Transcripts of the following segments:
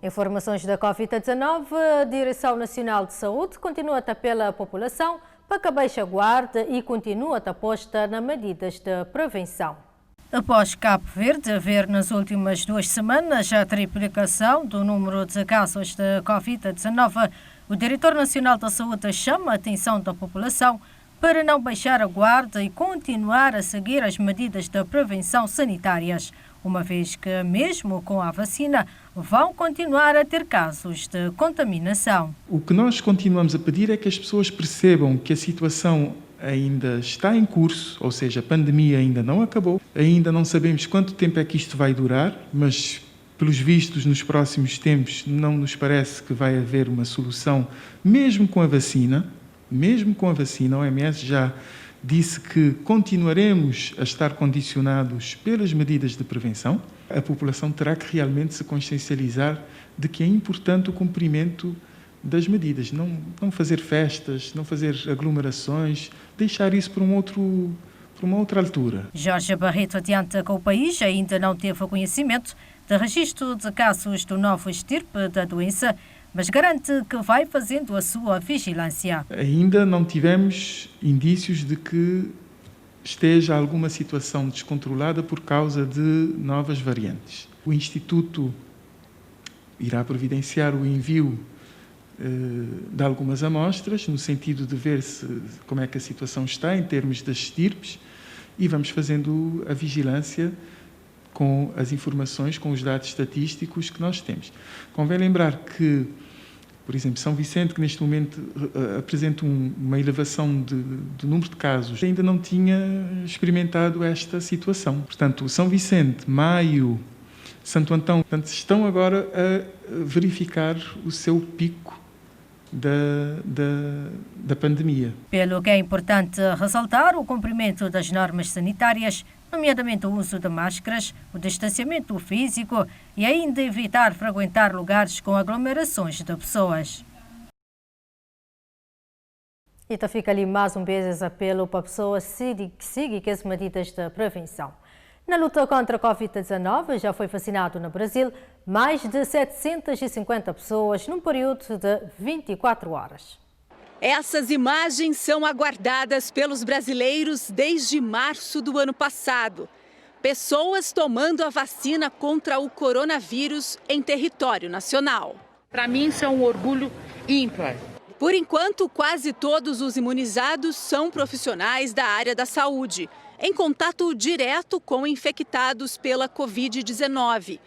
Informações da Covid-19, a Direção Nacional de Saúde continua a apelar à população para que baixe a guarda e continue a posta nas medidas de prevenção. Após Cabo Verde haver nas últimas 2 semanas a triplicação do número de casos de Covid-19, o Diretor Nacional da Saúde chama a atenção da população para não baixar a guarda e continuar a seguir as medidas de prevenção sanitárias, uma vez que, mesmo com a vacina, vão continuar a ter casos de contaminação. O que nós continuamos a pedir é que as pessoas percebam que a situação ainda está em curso, ou seja, a pandemia ainda não acabou, ainda não sabemos quanto tempo é que isto vai durar, mas, pelos vistos, nos próximos tempos não nos parece que vai haver uma solução, mesmo com a vacina. Mesmo com a vacina, a OMS já disse que continuaremos a estar condicionados pelas medidas de prevenção. A população terá que realmente se consciencializar de que é importante o cumprimento das medidas, não fazer festas, não fazer aglomerações, deixar isso para uma outra altura. Jorge Barreto adianta que o país ainda não teve conhecimento de registro de casos do novo estirpe da doença, mas garante que vai fazendo a sua vigilância. Ainda não tivemos indícios de que esteja alguma situação descontrolada por causa de novas variantes. O Instituto irá providenciar o envio de algumas amostras, no sentido de ver como é que a situação está em termos das estirpes, e vamos fazendo a vigilância com as informações, com os dados estatísticos que nós temos. Convém lembrar que, por exemplo, São Vicente, que neste momento apresenta uma elevação do número de casos, ainda não tinha experimentado esta situação. Portanto, São Vicente, Maio, Santo Antão, portanto, estão agora a verificar o seu pico da pandemia. Pelo que é importante ressaltar o cumprimento das normas sanitárias, nomeadamente o uso de máscaras, o distanciamento físico e ainda evitar frequentar lugares com aglomerações de pessoas. Então fica ali mais um vezes apelo para a pessoa seguir as medidas de prevenção. Na luta contra a Covid-19 já foi vacinado no Brasil mais de 750 pessoas num período de 24 horas. Essas imagens são aguardadas pelos brasileiros desde março do ano passado. Pessoas tomando a vacina contra o coronavírus em território nacional. Para mim, isso é um orgulho ímpar. Por enquanto, quase todos os imunizados são profissionais da área da saúde, em contato direto com infectados pela Covid-19.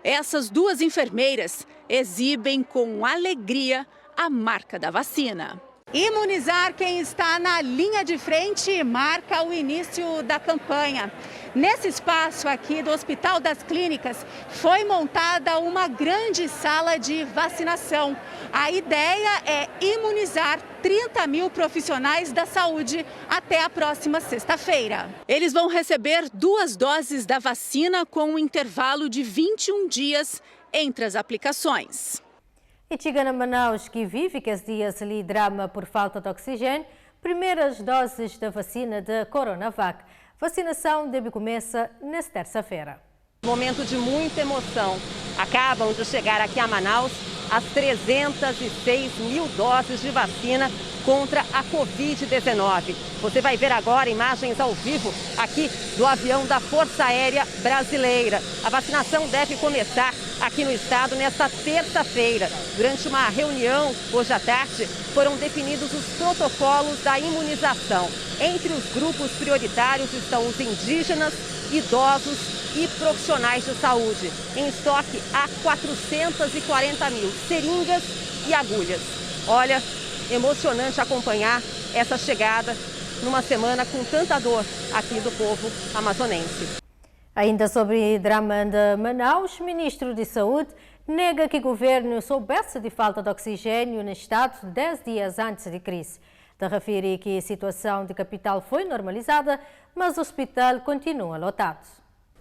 Essas 2 enfermeiras exibem com alegria a marca da vacina. Imunizar quem está na linha de frente marca o início da campanha. Nesse espaço aqui do Hospital das Clínicas foi montada uma grande sala de vacinação. A ideia é imunizar 30 mil profissionais da saúde até a próxima sexta-feira. Eles vão receber 2 doses da vacina com um intervalo de 21 dias entre as aplicações. E chega a Manaus, que vive que esses dias ali drama por falta de oxigênio, primeiras doses da vacina de Coronavac. Vacinação deve começar nesta terça-feira. Momento de muita emoção. Acabam de chegar aqui a Manaus as 306 mil doses de vacina contra a Covid-19. Você vai ver agora imagens ao vivo aqui do avião da Força Aérea Brasileira. A vacinação deve começar aqui no estado nesta terça-feira. Durante uma reunião hoje à tarde, foram definidos os protocolos da imunização. Entre os grupos prioritários estão os indígenas, idosos e profissionais de saúde. Em estoque há 440 mil seringas e agulhas. Olha, emocionante acompanhar essa chegada numa semana com tanta dor aqui do povo amazonense. Ainda sobre drama de Manaus, o ministro de Saúde nega que o governo soubesse de falta de oxigênio no estado 10 dias antes da crise. De refere que a situação de capital foi normalizada, mas o hospital continua lotado.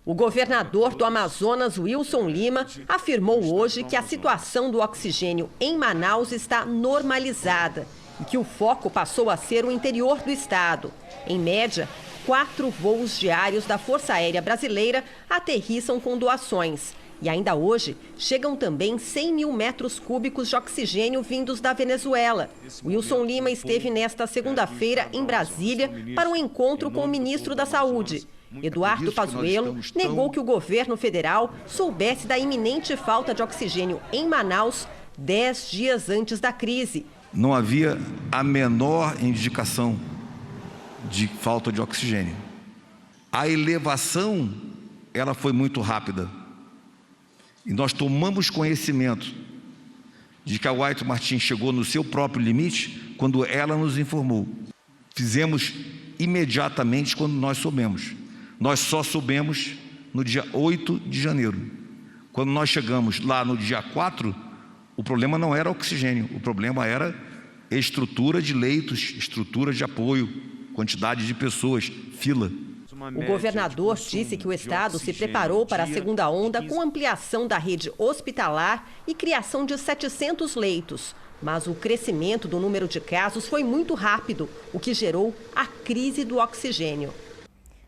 O governador do Amazonas, Wilson Lima, afirmou hoje que a situação do oxigênio em Manaus está normalizada e que o foco passou a ser o interior do estado. Em média, 4 voos diários da Força Aérea Brasileira aterrissam com doações. E ainda hoje, chegam também 100 mil metros cúbicos de oxigênio vindos da Venezuela. Wilson Lima esteve nesta segunda-feira em Brasília para um encontro com o ministro da Saúde. Eduardo Pazuello negou que o governo federal soubesse da iminente falta de oxigênio em Manaus 10 dias antes da crise. Não havia a menor indicação de falta de oxigênio. A elevação, ela foi muito rápida. E nós tomamos conhecimento de que a White Martins chegou no seu próprio limite quando ela nos informou. Fizemos imediatamente quando nós soubemos. Nós só soubemos no dia 8 de janeiro. Quando nós chegamos lá no dia 4, o problema não era oxigênio, o problema era estrutura de leitos, estrutura de apoio, quantidade de pessoas, fila. O governador disse que o estado se preparou para a segunda onda com ampliação da rede hospitalar e criação de 700 leitos. Mas o crescimento do número de casos foi muito rápido, o que gerou a crise do oxigênio.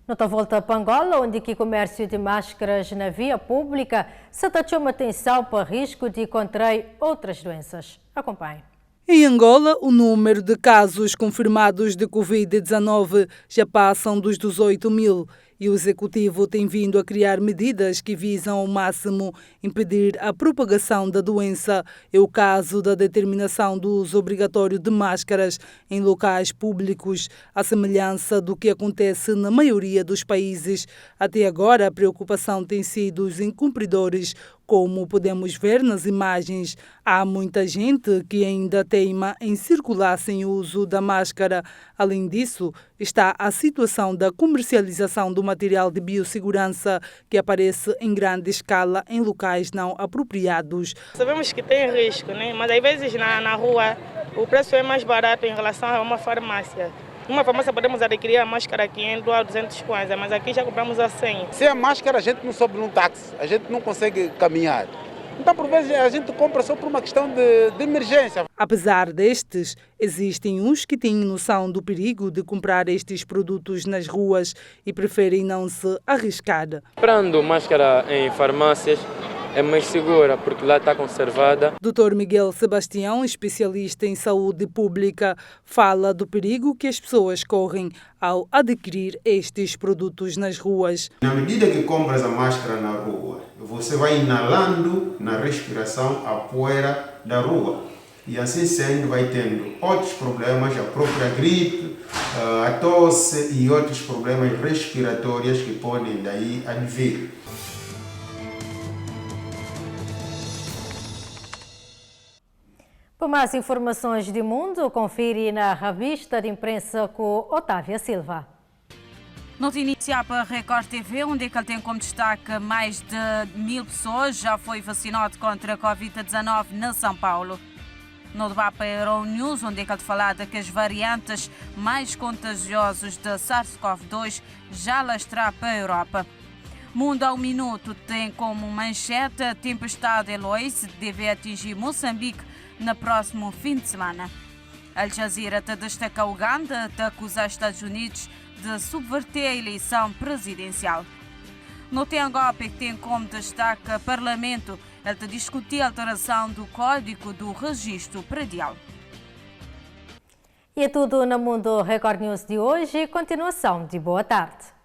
Nota volta para Angola, onde o comércio de máscaras na via pública se chama atenção para risco de contrair outras doenças. Acompanhe. Em Angola, o número de casos confirmados de Covid-19 já passam dos 18 mil e o Executivo tem vindo a criar medidas que visam ao máximo impedir a propagação da doença. É o caso da determinação do uso obrigatório de máscaras em locais públicos, à semelhança do que acontece na maioria dos países. Até agora, a preocupação tem sido os incumpridores. Como podemos ver nas imagens, há muita gente que ainda teima em circular sem o uso da máscara. Além disso, está a situação da comercialização do material de biossegurança que aparece em grande escala em locais não apropriados. Sabemos que tem risco, né? Mas às vezes na rua o preço é mais barato em relação a uma farmácia. Numa farmácia podemos adquirir a máscara a 500 a 200 kwanza, mas aqui já compramos a 100. Sem a máscara a gente não sobe num táxi, a gente não consegue caminhar. Então, por vezes, a gente compra só por uma questão de emergência. Apesar destes, existem uns que têm noção do perigo de comprar estes produtos nas ruas e preferem não se arriscar. Comprando máscara em farmácias é mais segura, porque lá está conservada. Dr. Miguel Sebastião, especialista em saúde pública, fala do perigo que as pessoas correm ao adquirir estes produtos nas ruas. Na medida que compras a máscara na rua, você vai inalando na respiração a poeira da rua. E assim sendo, vai tendo outros problemas, a própria gripe, a tosse e outros problemas respiratórios que podem daí advir. Para mais informações de mundo, confere na revista de imprensa com Otávia Silva. Nota inicial para a Record TV, onde ele tem como destaque mais de 1000 pessoas já foi vacinado contra a Covid-19 na São Paulo. No debate para a Euronews, onde ele fala de que as variantes mais contagiosas da SARS-CoV-2 já lastrar para a Europa. Mundo ao Minuto tem como manchete a tempestade Eloise deve atingir Moçambique no próximo fim de semana. Al Jazeera destaca a Uganda de acusar Estados Unidos de subverter a eleição presidencial. No Tengope tem como destaque o Parlamento de discutir a alteração do Código do Registro Predial. E é tudo no Mundo Record News de hoje. Continuação de boa tarde.